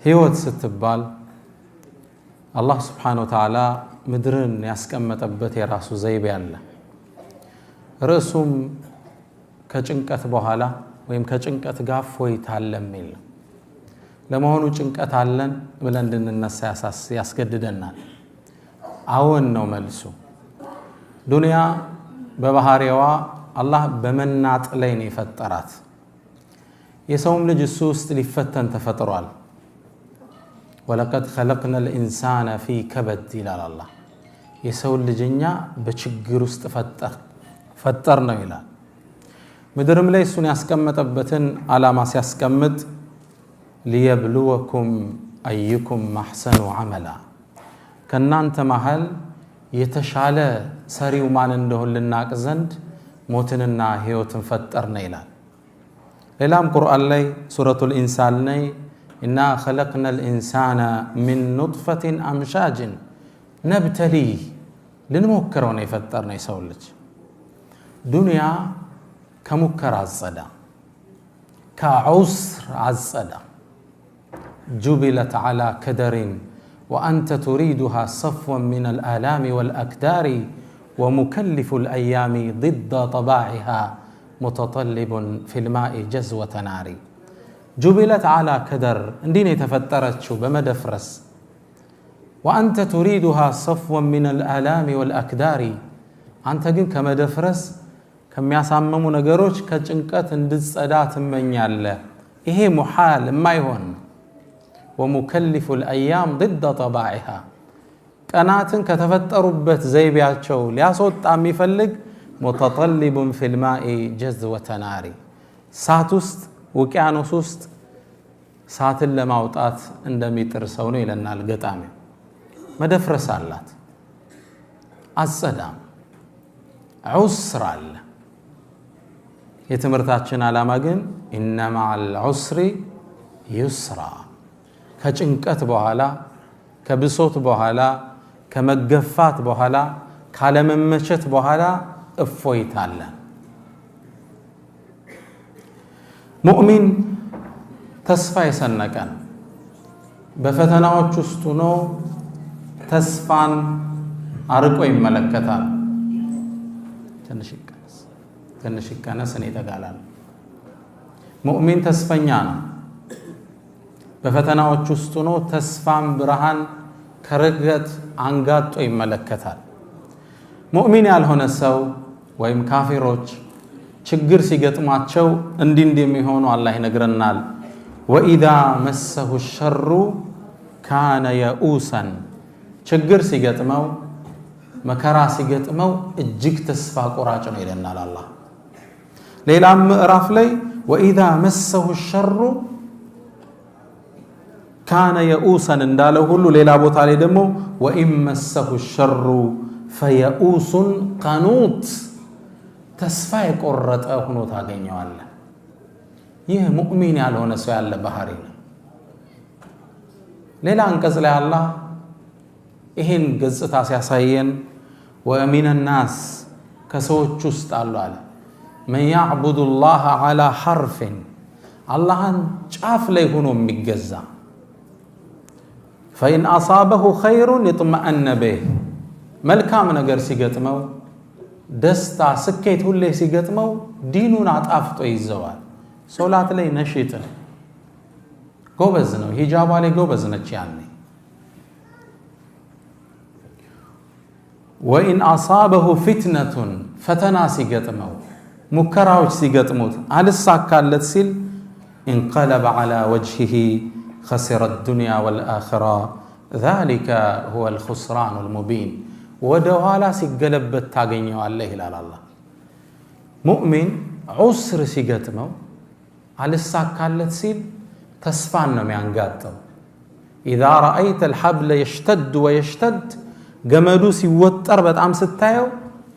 ህይወት ስትባል አላህ Subhanahu Wa Ta'ala ምድርን ያስቀመጠበት የራሱ ዘይቤ አለ ርዕሱም ከጭንቀት በኋላ ወይም ከጭንቀት ጋር ፎይታ አለ የሚል ለመሆኑ ጭንቀት አለን ብለን እንድንነሳ ያስገድደናል አዎን ነው መልሱ ዱንያ በባህሪዋ አላህ በመናጥ ላይ ነው የፈጠራት የሰውም ልጅ እሱ ውስጥ ሊፈተን ተፈጥሯል ወለቀድ خلقنا الانسان في كبد ይላል አላህ የሰው ልጅኛ በችግር ውስጥ ፈጠር ነው ይላል ምድርም ላይ እሱን ያስቀመጠበትን ዓላማ ሲያስቀምጥ ليبلوكم ايكم احسن عملا ከናንተ መሃል የተሻለ ሰሪው ማን እንደሆነ ልናቅ ዘንድ ሞትንና ህይወትን ፈጠርና ይላል ሌላም ቁርአን ላይ ሱረቱል ኢንሳን ላይ إنا خلقنا الإنسان من نطفة أمشاج نبتليه لنمكرون يفترنا يسولج دنيا كمكر عزدا كعسر عزدا جبلت على كدر وأنت تريدها صفوا من الآلام والأكدار ومكلف الأيام ضد طباعها متطلب في الماء جزوة ناري جبلت على كدر اندين يتفترتشو بمدفرس وأنت تريدها صفوا من الآلام والأكدار أنت جن كمدفرس كم يسممو نجروش كجنكت اندز أدات من يالله إيه محال ما يهون ومكلف الأيام ضد طباعها كانت كتفتروا بت زي بياتشو لياسوت عم يفلق متطلب في الماء جزوة ناري ساتوست ውቅያኖስ ውስጥ ሳትን ለማውጣት እንደሚጥርሰው ነው ይለናል ገጣሚ መደፍረስ አላት አጸዳም ዑስር አለ የትምርታችን ዓላማ ግን ኢነማ አልዑስሪ ይስራ ከጭንቀት በኋላ ከብሶት በኋላ ከመገፋት በኋላ ካለመመቸት በኋላ እፎይታ አለ ሙእሚን ተስፋ የሰነቀን በፈተናዎች ውስጥ ሆኖ ተስፋን አርቆ ይመለከታል ትንሽ ይቀነስ እኔ ተጋላል ሙእሚን ተስፈኛ ነው በፈተናዎች ውስጥ ሆኖ ተስፋን ብርሃን ከርገት አንጋጦ ይመለከታል ሙእሚን ያልሆነ ሰው ወይም ካፊሮች ችግር ሲገጥማቸው እንደሚሆኑ አላህ ይነግረናል وإذا مسه الشر كان يئوسا ችግር ሲገጥመው መከራ ሲገጥመው እጅግ ተስፋ ቆራጭ ነው ይለናል አላህ ሌላም ምዕራፍ ላይ وإذا مسه الشر كان يئوسا እንዳለው ሁሉ ሌላ ቦታ ላይ ደግሞ وإن مسه الشر فيئوس قنوط ተስፋ የቆረጠ ሆኖ ታገኘዋለህ ይህ ሙእሚን ያልሆነ ሰው ያለ ባህሪ ነው ሌላ አንቀጽ ላይ አላህ ይሄን ገጽታ ሲያሳየን ወሚን الناس ከሰዎች ውስጥ አሉ አለ من يعبد الله على حرف አላህን ጫፍ ላይ ሆኖ የሚገዛ فإن أصابه خير يطمئن به መልካም ነገር ሲገጥመው ደስታ ስኬት ሁሌ ሲገጥመው ዲኑን አጣፍጦ ይዘዋል ሶላት ላይ ነሽጥ ጎበዝ ነው ሂጃባ ላይ ጎበዝ ነች ያኔ وإن أصابه فتنة فتنا ሲገጥመው ሙከራዎች ሲገጥሙት አልሳካለት ሲል انقلب على وجهه خسر الدنيا والآخرة ذلك هو الخسران المبين ወደኋላ ሲገለበት ታገኘዋለህ ይላል አላህ ሙእሚን ዑስር ሲገጥመው አልሳካለት ሲል ተስፋን ነው የሚያንጋጠው اذا رايت الحبل يشتد ويشتد ገመዱ ሲወጠር በጣም ስታየው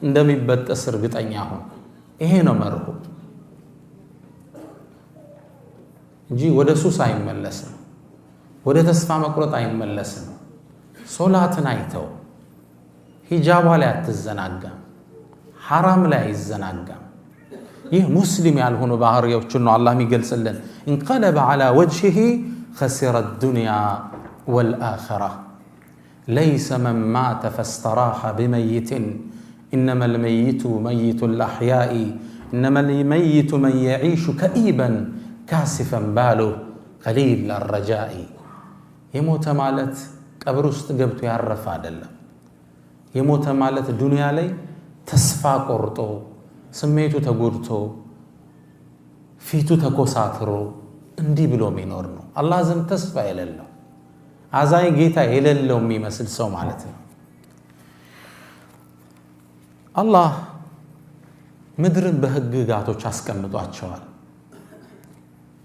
እንደሚበጠስ እርግጠኛ ሁን ይሄ ነው መርሁ እንጂ ወደ ሱስ አይመለስም ወደ ተስፋ መቁረጥ አይመለስም ሶላትን አይተው ሂጃባ ላይ አትዘናጋም حرام ላይ አይዘናጋም ይህ ሙስሊም ያልሆነ ባህሪያዎችን ነው አላህ የሚገልጽልን انقلب على وجهه خسر الدنيا والآخرة ليس من مات فاستراح بميت إنما الميت ميت الأحياء إنما الميت من يعيش كئيبا كاسفا باله قليل الرجاء يموت مالت قبر ውስጥ ገብቶ ያረፈ አይደለም የሞተ ማለት ዱንያ ላይ ተስፋ ቆርጦ ስሜቱ ተጎድቶ ፊቱ ተኮሳትሮ እንዲህ ብሎ የሚኖር ነው አላህ ዘንድ ተስፋ የሌለው አዛኝ ጌታ የሌለው የሚመስል ሰው ማለት ነው አላህ ምድርን በህግጋቶች አስቀምጧቸዋል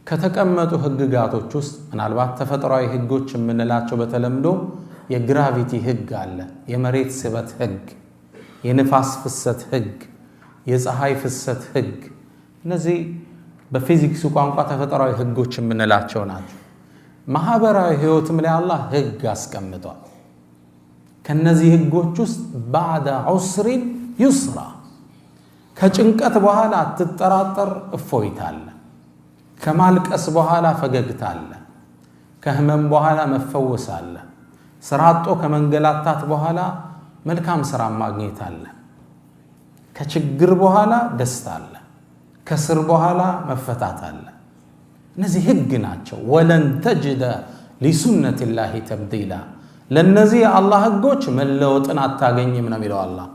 ከተቀመጡ ህግጋቶች ውስጥ ምናልባት ተፈጥሯዊ ህጎች የምንላቸው በተለምዶ የግራቪቲ ህግ አለ የመሬት ስበት ህግ የንፋስ ፍሰት ህግ የፀሐይ ፍሰት ህግ እነዚህ በፊዚክስ ቋንቋ ተፈጥሯዊ ህጎች የምንላቸው ናቸው ማህበራዊ ህይወትም ላይ አላህ ህግ አስቀምጧል ከነዚህ ህጎች ውስጥ بعد عسر يسرا ከጭንቀት በኋላ አትጠራጠር እፎይታለ ከማልቀስ በኋላ ፈገግታለ ከህመም በኋላ መፈወሳለ ስራጦ ከመንገላታት በኋላ መልካም ስራ ማግኘት አለ ከችግር በኋላ ደስታ አለ ከስር በኋላ መፈታት አለ እነዚህ ህግ ናቸው ወለን ተጅደ لسنة الله تبديلا ለነዚህ አላህ ህጎች መለወጥን አታገኝም ነው የሚለው አላህ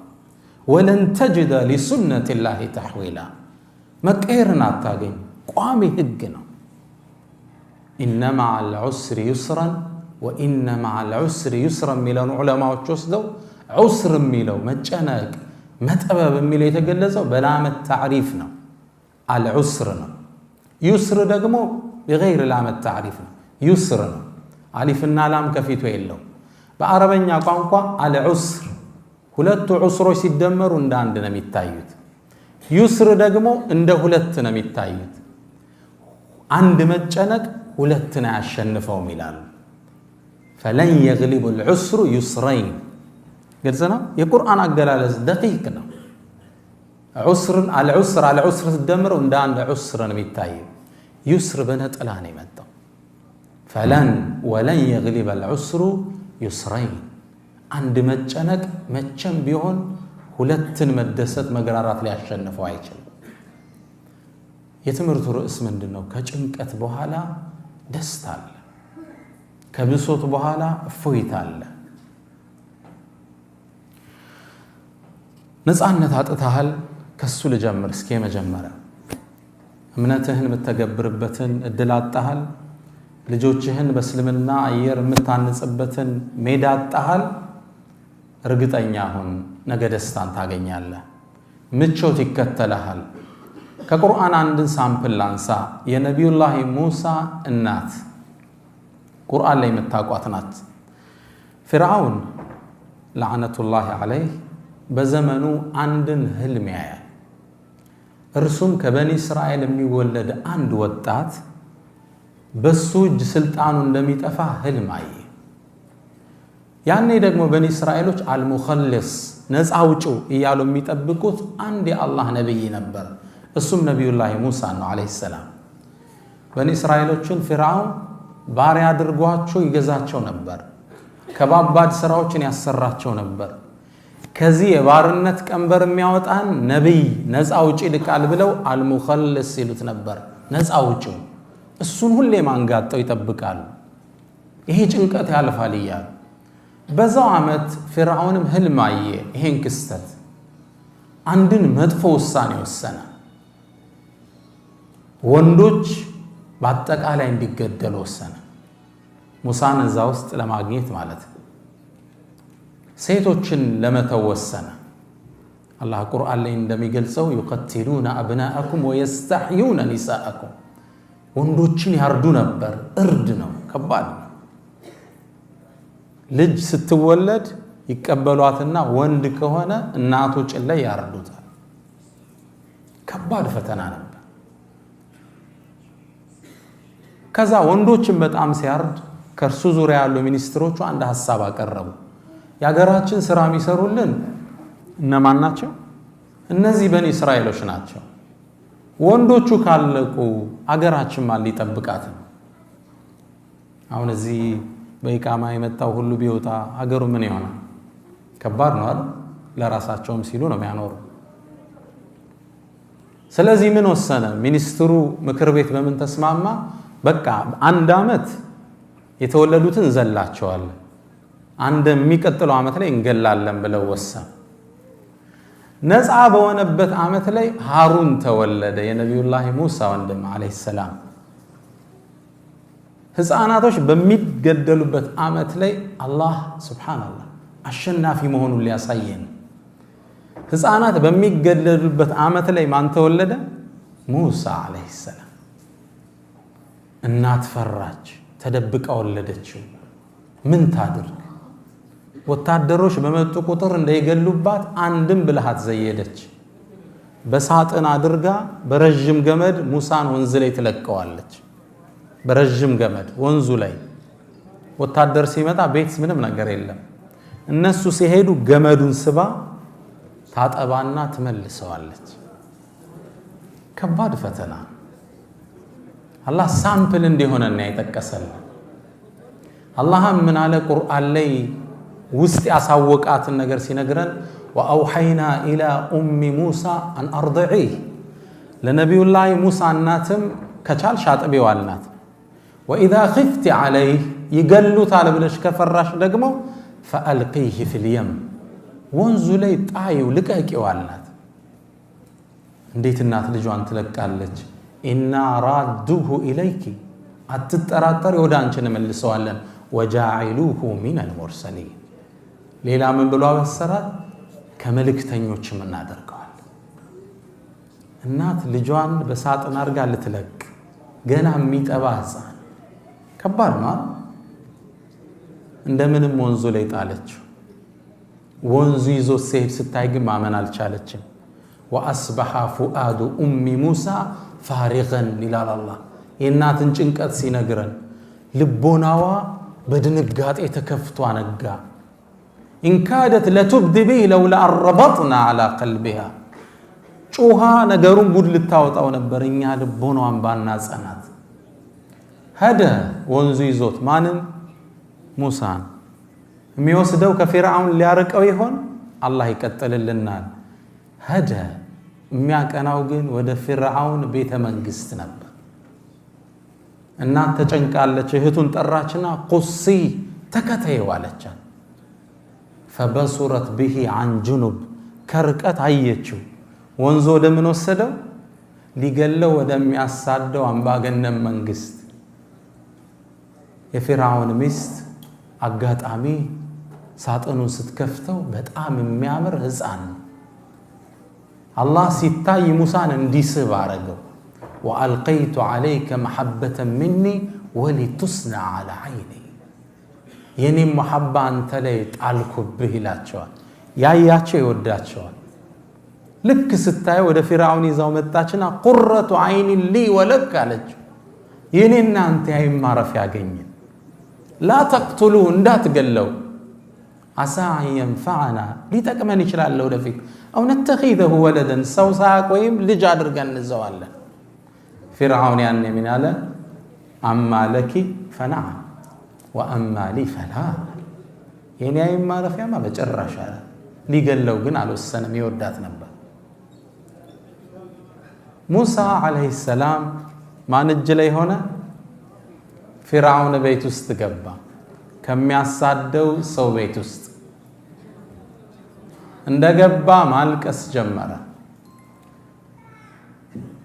ወለን ተጅደ لسنة الله تحويلا መቀየርን አታገኝ ቋሚ ህግ ነው إنما مع العسر يسرا وإن مع العسر يسرا ሚለው ዑለማዎች ወስደው ዑስር ሚለው መጨነቅ መጠበብ ሚለው የተገለጸው በላመት ታሪፍ ነው العسر ነው يسر ደግሞ بغير ላመት ታሪፍ ነው يسر ነው አሊፍና ላም ከፊቱ የለው በአረበኛ ቋንቋ العسر ሁለቱ ዑስሮች ሲደመሩ እንደ አንድ ነው የሚታዩት يسر ደግሞ እንደ ሁለት ነው የሚታዩት አንድ መጨነቅ ሁለትን ያሸንፈው ይላል فلن يغلب العسر يسرين ግልጽና የቁርአን አገላለጽ ደቂቅ ነው ዑስርን العسر ሲደመሩ እንደ አንድ ዑስር ነው የሚታየው يسر በነጠላ ነው የመጣው فلن ولن يغلب العسر يسرين አንድ መጨነቅ መቼም ቢሆን ሁለትን መደሰት መግራራት ላይ ያሸንፈው አይችልም የትምርቱ ርዕስ ምንድነው ከጭንቀት በኋላ ደስታ አለ ከብሶት በኋላ እፎይታ አለ ነፃነት አጥተሃል ከሱ ልጀምር እስኪ መጀመሪያ እምነትህን የምትተገብርበትን እድል አጣሃል ልጆችህን በእስልምና አየር የምታንጽበትን ሜዳ አጣሃል እርግጠኛ ሁን ነገ ደስታን ታገኛለህ ምቾት ይከተልሃል ከቁርአን አንድን ሳምፕል ላንሳ የነቢዩላህ ሙሳ እናት ቁርአን ላይ የምታቋት ናት ፍርዓውን ለዓነቱላህ ዐለይህ በዘመኑ አንድን ህልም ያያል እርሱም ከበኒ እስራኤል የሚወለድ አንድ ወጣት በሱ እጅ ስልጣኑ እንደሚጠፋ ህልም አየ ያኔ ደግሞ በኒ እስራኤሎች አልሙኸልስ ነፃ አውጪው እያሉ የሚጠብቁት አንድ የአላህ ነብይ ነበር እሱም ነቢዩላህ ሙሳ ነው አለይሂ ሰላም በኒ እስራኤሎችን ፍርዓውን ባሪያ አድርጓቸው ይገዛቸው ነበር ከባባድ ስራዎችን ያሰራቸው ነበር ከዚህ የባርነት ቀንበር የሚያወጣን ነብይ ነፃ አውጪ ልካል ብለው አልሙኸልስ ይሉት ነበር ነፃ አውጪው እሱን ሁሌ ማንጋጠው ይጠብቃሉ ይሄ ጭንቀት ያልፋል ይያል በዛው አመት ፍርዓውንም ህልም አየ ይሄን ክስተት አንድን መጥፎ ውሳኔ ወሰነ ወንዶች በአጠቃላይ እንዲገደሉ ወሰነ ሙሳን እዛ ውስጥ ለማግኘት ማለት ሴቶችን ለመተው ወሰነ አላህ ቁርአን ላይ እንደሚገልጸው يقتلون أبناءكم ويستحيون نساءكم ወንዶችን ያርዱ ነበር እርድ ነው ከባድ ልጅ ስትወለድ ይቀበሏትና ወንድ ከሆነ እናቱ ጭን ላይ ያርዱታል ከባድ ፈተና ነበር ከዛ ወንዶችን በጣም ሲያርድ ከርሱ ዙሪያ ያሉ ሚኒስትሮቹ አንድ ሐሳብ አቀረቡ ያገራችን ስራ የሚሰሩልን እነማን ናቸው እነዚህ በኒ እስራኤሎች ናቸው ወንዶቹ ካለቁ አገራችን ማን ሊጠብቃት ነው አሁን እዚህ በኢቃማ የመጣው ሁሉ ቢወጣ ሀገሩ ምን ይሆናል? ከባድ ነው አይደል? ለራሳቸውም ሲሉ ነው የሚያኖሩ። ስለዚህ ምን ወሰነ ሚኒስትሩ? ምክር ቤት በምን ተስማማ? በቃ አንድ አመት የተወለዱትን ዘላቸዋለን፣ አንድ የሚቀጥለው አመት ላይ እንገላለን ብለው ወሰኑ። ነፃ በሆነበት አመት ላይ ሃሩን ተወለደ፣ የነቢዩላህ ሙሳ ወንድም አለይሂ ሰላም። ህፃናቶች በሚገደሉበት አመት ላይ አላህ ሱብሃንአላህ አሸናፊ መሆኑን ሊያሳየን፣ ህፃናት በሚገደሉበት አመት ላይ ማን ተወለደ? ሙሳ አለይሂ ሰላም። እናት ፈራች፣ ተደብቃ ወለደችው። ምን ታድርግ? ወታደሮች በመጡ ቁጥር እንዳይገሉባት አንድም ብልሃት ዘየደች። በሳጥን አድርጋ በረጅም ገመድ ሙሳን ወንዝ ላይ ትለቀዋለች። በረጅም ገመድ ወንዙ ላይ ወታደር ሲመጣ ቤት ምንም ነገር የለም። እነሱ ሲሄዱ ገመዱን ስባ ታጠባና ትመልሰዋለች። ከባድ ፈተና አላህ ሳምፕል እንዲሆነና የጠቀሰልን። አላህም ምን አለ ቁርአን ላይ ውስጥ ያሳወቃትን ነገር ሲነግረን ወአውሐይና ኢላ ኡሚ ሙሳ አን አርضዒህ፣ ለነቢዩላህ ሙሳ እናትም ከቻልሽ አጥቢው አልናት። ወኢዛ ኺፍቲ ዐለይህ፣ ይገሉታል ብለሽ ከፈራሽ ደግሞ ፈአልቂህ ፊል የም፣ ወንዙ ላይ ጣይው ልቀቂው አልናት። እንዴት እናት ልጇን ትለቃለች? ኢና ራዱሁ ኢለይኪ፣ አትጠራጠሪ ወደ አንቺ እንመልሰዋለን። ወጃዒሉሁ ሚነል ሙርሰሊን፣ ሌላ ምን ብሎ አበሰራት? ከመልእክተኞችም እናደርገዋለን። እናት ልጇን በሳጥን አድርጋ ልትለቅ፣ ገና የሚጠባ ህፃን፣ ከባድ ነው። እንደምንም ወንዙ ላይ ጣለችው። ወንዙ ይዞ ሲሄድ ስታይ ግን ማመን አልቻለችም። ወአስበሐ ፉአዱ ኡሚ ሙሳ ፋሪገን ይላል አላህ። የእናትን ጭንቀት ሲነግረን ልቦናዋ በድንጋጤ ተከፍቶ አነጋ። ኢንካደት ለቱብዲ ቢህ ለውላ አረበጥና ዐላ ቀልቢሃ፣ ጩሃ ነገሩን ጉድ ልታወጣው ነበር እኛ ልቦናዋን ባናጸናት። ሄደ ወንዙ ይዞት ማንን? ሙሳን። የሚወስደው ከፊርዓውን ሊያርቀው ይሆን? አላህ ይቀጥልልናል። ሄደ የሚያቀናው ግን ወደ ፊርዓውን ቤተ መንግስት ነበር። እናት ተጨንቃለች። እህቱን ጠራችና ቁሲ ተከተይው አለቻት። ፈበሱረት ብሂ አን ጁኑብ፣ ከርቀት አየችው። ወንዞ ወደምን ወሰደው? ሊገለው ወደሚያሳደው አምባገነን መንግስት። የፊርዓውን ሚስት አጋጣሚ ሳጥኑን ስትከፍተው በጣም የሚያምር ህፃን ነው። አላህ ሲታይ ሙሳን እንዲስብ አረገው። ወአልቀይቱ ዐለይከ መሐበተን ሚኒ ወሊቱስነዐ ዐላ ዐይኒ፣ የኔም መሐባ አንተ ላይ ጣልኩብህ ይላቸዋል። ያያቸው ይወዳቸዋል። ልክ ስታየው ወደ ፊርዓውን ይዛው መጣችና ቁረቱ ዐይኒ ሊ ወለክ አለችው። የኔና አንተ ያይን ማረፊያ ያገኘን፣ ላ ተቅቱሉ እንዳትገለው፣ አሳ አን የንፈዐና ሊጠቅመን ይችላል ወደፊት፣ አው ነተኺዘሁ ወለደን ሰው ሳያውቅ ወይም ልጅ አድርገን እንዘዋለን። ፊርዓውን ያኔ ምን አለ? አማ ለኪ ፈነዐም ወአማ ሊ ፈላ፣ የኔ ያይን ማረፊያማ በጭራሽ አለ። ሊገለው ግን አልወሰንም፣ ይወዳት ነበር። ሙሳ ዓለይሂ ሰላም ማን እጅ ላይ ሆነ? ፊርዓውን ቤት ውስጥ ገባ፣ ከሚያሳደው ሰው ቤት ውስጥ እንደገባ ማልቀስ ጀመረ።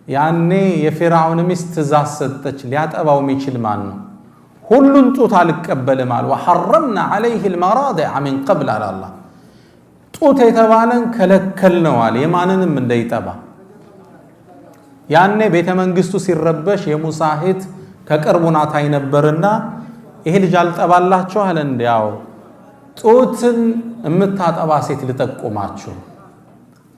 ያኔ የፊርዓውን ሚስት ትእዛዝ ሰጠች። ሊያጠባው የሚችል ማን ነው? ሁሉን ጡት አልቀበልም አለ። ወሐረምና ዐለይሂ አልመራዲዐ ሚን ቀብል አለ አላህ። ጡት የተባለን ከለከል ነው አለ፣ የማንንም እንዳይጠባ። ያኔ ቤተ መንግስቱ ሲረበሽ የሙሳ እህት ከቅርቡ ናት ነበርና ይሄ ልጅ አልጠባላችሁ አለ። እንዲያው ጡትን የምታጠባ ሴት ልጠቁማችሁ፣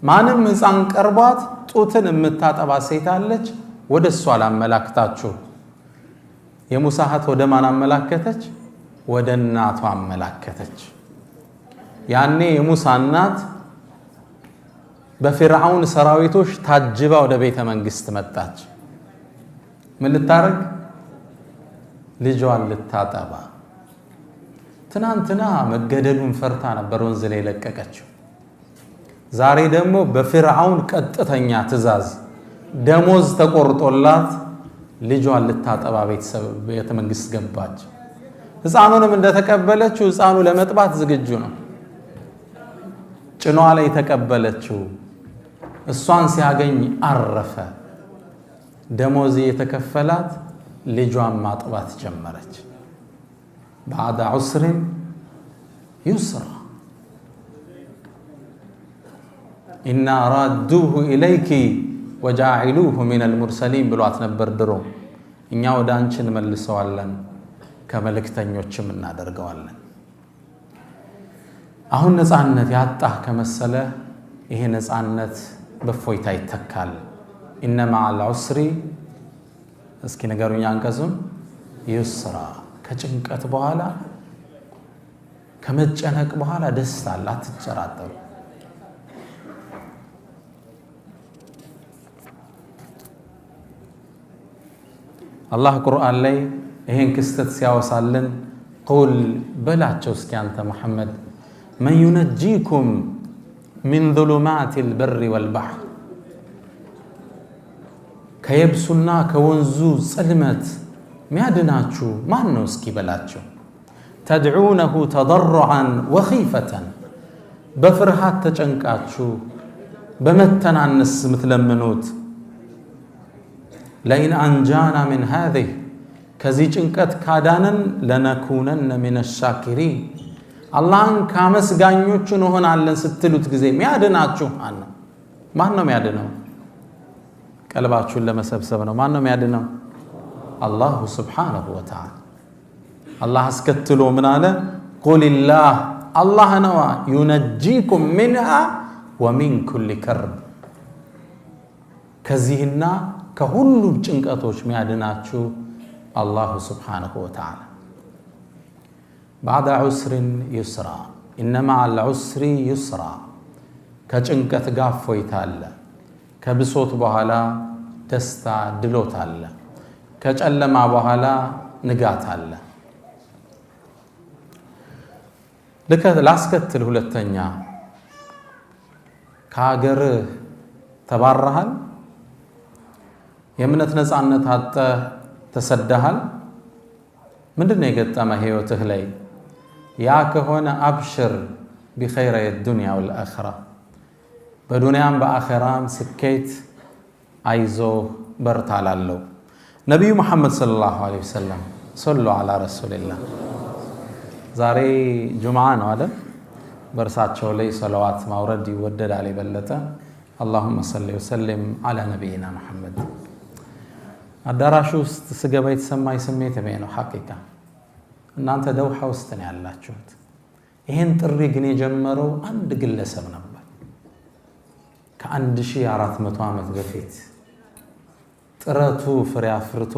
ማንም ህፃን ቀርቧት ጡትን የምታጠባ ሴት አለች፣ ወደ እሷ ላመላክታችሁ። የሙሳ እህት ወደ ማን አመላከተች? ወደ እናቷ አመላከተች። ያኔ የሙሳ እናት በፊርዓውን ሰራዊቶች ታጅባ ወደ ቤተ መንግስት መጣች። ምን ልታረግ? ልጇን ልታጠባ ትናንትና መገደሉን ፈርታ ነበር ወንዝ ላይ ለቀቀችው። ዛሬ ደግሞ በፍርዓውን ቀጥተኛ ትእዛዝ ደሞዝ ተቆርጦላት ልጇን ልታጠባ ቤተ መንግስት ገባች። ሕፃኑንም እንደተቀበለችው ሕፃኑ ለመጥባት ዝግጁ ነው። ጭኗ ላይ ተቀበለችው። እሷን ሲያገኝ አረፈ። ደሞዝ የተከፈላት ልጇን ማጥባት ጀመረች። بعد عسر يسرا إنا رادوه إليك وجاعلوه من المرسلين ብሏት ነበር ድሮ። እኛ ወደ አንቺ እንመልሰዋለን ከመልእክተኞችም እናደርገዋለን። አሁን ነፃነት ያጣህ ከመሰለ ይሄ ነፃነት በፎይታ ይተካል። إن مع العسر እስኪ ነገሩኛ አንቀጹን ይስራ ከጭንቀት በኋላ ከመጨነቅ በኋላ ደስታ አለ። አትጨራጠሩ። አላህ ቁርአን ላይ ይሄን ክስተት ሲያወሳልን ቁል በላቸው እስኪ አንተ ሙሐመድ መን ዩነጂኩም ሚን ዙሉማት البر والبحر ከየብሱና ከወንዙ ጽልመት ሚያድናችሁ ማን ነው እስኪ በላቸው። ተድዑነሁ ተضرعا وخيفة በፍርሃት ተጨንቃችሁ በመተናነስ ምትለምኑት ለኢን አንጃና من هذه ከዚህ ጭንቀት ካዳነን ለነኩነን من الشاكرين አላህን ካመስጋኞቹ እንሆናለን ስትሉት ጊዜ ሚያድናችሁ ማን ነው ሚያድነው? ቀልባችሁን ለመሰብሰብ ነው። ማን ነው ሚያድነው? አላሁ ስብሓነሁ ወተዓላ። አላህ አስከትሎ ምን አለ? ቁልላህ አላህ ነዋ ዩነጂኩም ሚንሃ ወሚን ኩሊ ከርብ ከዚህና ከሁሉም ጭንቀቶች ሚያድናችሁ አላሁ ስብሓነሁ ወተዓላ። ባዕደ ዑስሪን ዩስራ ኢነ መዐል ዑስሪ ዩስራ ከጭንቀት ጋር እፎይታ አለ። ከብሶት በኋላ ደስታ ድሎት አለ። ከጨለማ በኋላ ንጋት አለ። ላስከትል ሁለተኛ ከሀገርህ ተባረሃል፣ የእምነት ነፃነት አጥተህ ተሰደሃል። ምንድነው የገጠመ ህይወትህ ላይ? ያ ከሆነ አብሽር ቢኸይረ የዱንያ ወልአኺራ በዱንያም በአኺራም ስኬት አይዞ በርታ ላለው ነቢዩ መሐመድ ሰለላሁ ዐለይሂ ወሰለም ሰሉ ዐላ ረሱሊላህ። ዛሬ ጁምዓ ነው አይደል? በእርሳቸው ላይ ሰለዋት ማውረድ ይወደዳል የበለጠ። አላሁመ ሰሊ ወሰሊም ዐላ ነቢይና መሐመድ። አዳራሹ ውስጥ ስገባ የተሰማኝ ስሜት ይሄ ነው ሐቂቃ። እናንተ ደውሃ ውስጥ ነው ያላችሁት። ይሄን ጥሪ ግን የጀመረው አንድ ግለሰብ ነበር ከ1400 ዓመት በፊት። ጥረቱ ፍሬ አፍርቶ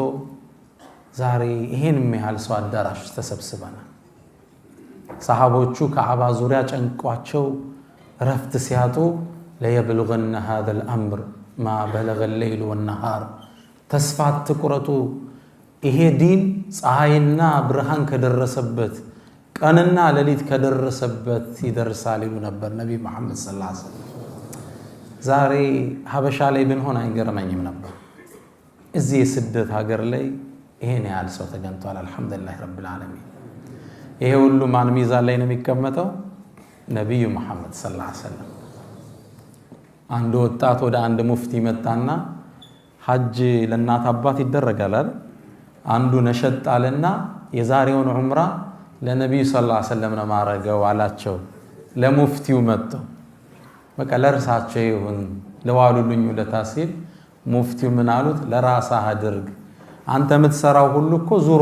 ዛሬ ይሄን የሚያህል ሰው አዳራሽ ተሰብስበናል። ሰሃቦቹ ከዓባ ዙሪያ ጨንቋቸው ረፍት ሲያጡ ለየብልغن هذا الامر ما بلغ الليل والنهار ተስፋ አትቁረጡ፣ ይሄ ዲን ፀሐይና ብርሃን ከደረሰበት ቀንና ሌሊት ከደረሰበት ይደርሳል ይሉ ነበር ነብይ መሐመድ ሰለላሁ ዐለይሂ ወሰለም። ዛሬ ሀበሻ ላይ ብንሆን አይገርመኝም ነበር። እዚህ የስደት ሀገር ላይ ይሄን ያህል ሰው ተገኝቷል። አልহামዱሊላህ ረብል ዓለሚን። ይሄ ሁሉ ማን ሚዛን ላይ ነው የሚቀመጠው? ነብዩ መሐመድ ሰለላሁ ዐለይሂ ወሰለም። አንድ ወጣት ወደ አንድ ሙፍቲ መጣና ሐጅ ለእናት አባት ይደረጋል አይደል? አንዱ ነሸጥ አለና የዛሬውን ዑምራ ለነብዩ ሰለላሁ ዐለይሂ ወሰለም ነው ማረገው አላቸው። ለሙፍቲው መጥቶ በቃ ለርሳቸው ይሁን ለዋሉልኝ ለታሲል ሙፍቲው ምን አሉት? ለራስህ አድርግ፣ አንተ የምትሰራው ሁሉ እኮ ዙሮ